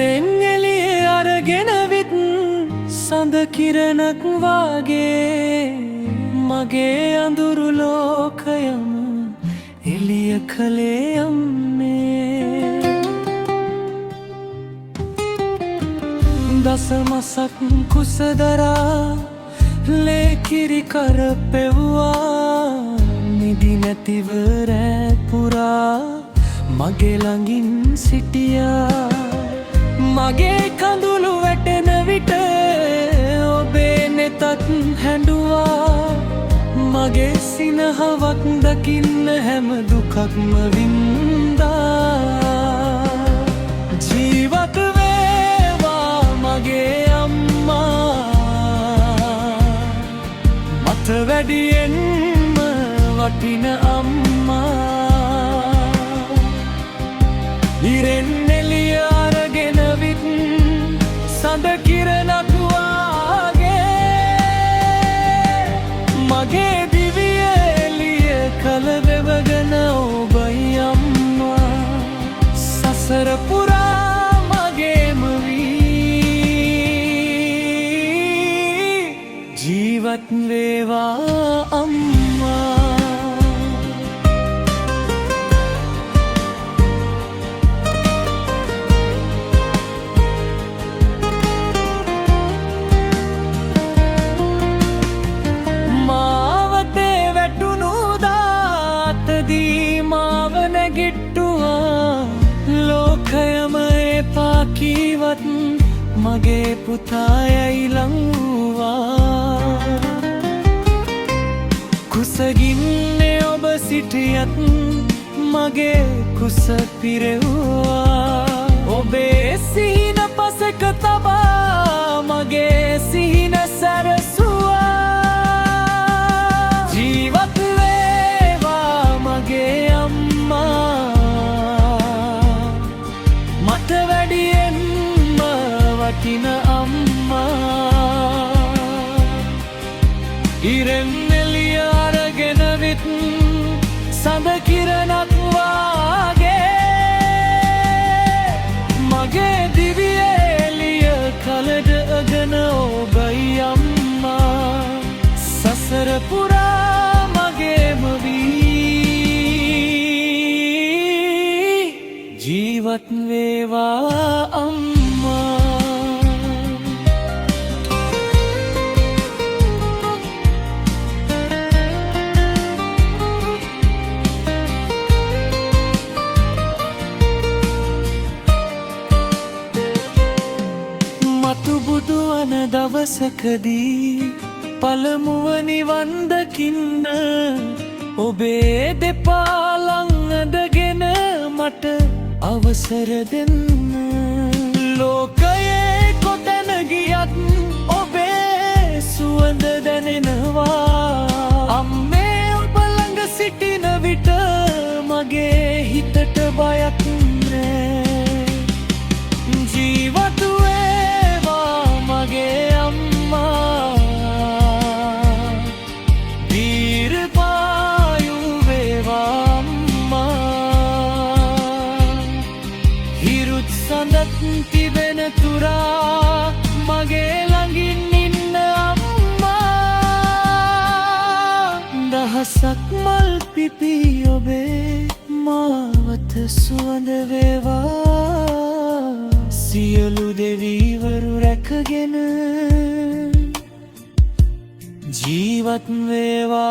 ඉරෙන් එළියේ අරගෙන විත් සඳ කිරණක් වාගේ මගේ අඳුරු ලෝකයම එළිය කලේ යන්නේ දසමසක් කුසදරා ලේකිරි කරපෙව්වා නිදි නැතිව රෑ පුරා මගේ ළඟින් සිටියා මගේ කඳුළු වැටෙන විට ඔබේ නෙතත් හැඬුවා මගේ සිනහවක් දකින්න හැම දුකක්ම වින්දා ජීවත් වේවා මගේ අම්මා මට වැඩියෙන්ම වටින අම්මා ඉරෙන් එළිය අරගෙන විත් සඳ කිරණක් වාගේ මගේ දිවිය එළිය කළ වෙවගෙන ඔබයි අම්මා සසර පුරා මගේම වී ජීවත් වේවා අම්මා ලෝකයම එපා කීවත් මගේ පුතා යයි ලංවුවා කුසගින්නේ ඔබ සිටියත් මගේ කුස පිරෙව්වා ඔබේ සිහින පසෙක තබා මගේ සිහින සැරසුවා ජීවත් වේවා මගේ අම්මා මට වැඩියෙන්ම වටින අම්මා ඉරෙන් එළිය අරගෙන විත් සඳ කිරණක් වාගේ මගේ දිවිය එළිය කලදගෙන ඔබයි අම්මා සසර පුරා මගේම වී ජීවත් වේවා අම්මා මතු බුදු වන දවසකදී පළමුව නිවන් දකින්න ඔබේ දෙපා ළඟ ඇඳගෙන මට අවසර දෙන්න ලෝකයේ කොතැන ගියත් ඔබේ සුවඳ දැනෙනවා අම්මේ ඔබ ළඟ සිටින විට මගේ හිතට බයක් නෑ ජීවත් වේවා මගේ අම්මා දීර්ඝායු වේවා සඳත් තිබෙන තුරා මගේ ළඟින් ඉන්න අම්මා දහසක් මල් පිපි ඔබේ මාවත සුවඳ වේවා සියලු දෙවිවරු රැකගෙන ජීවත් වේවා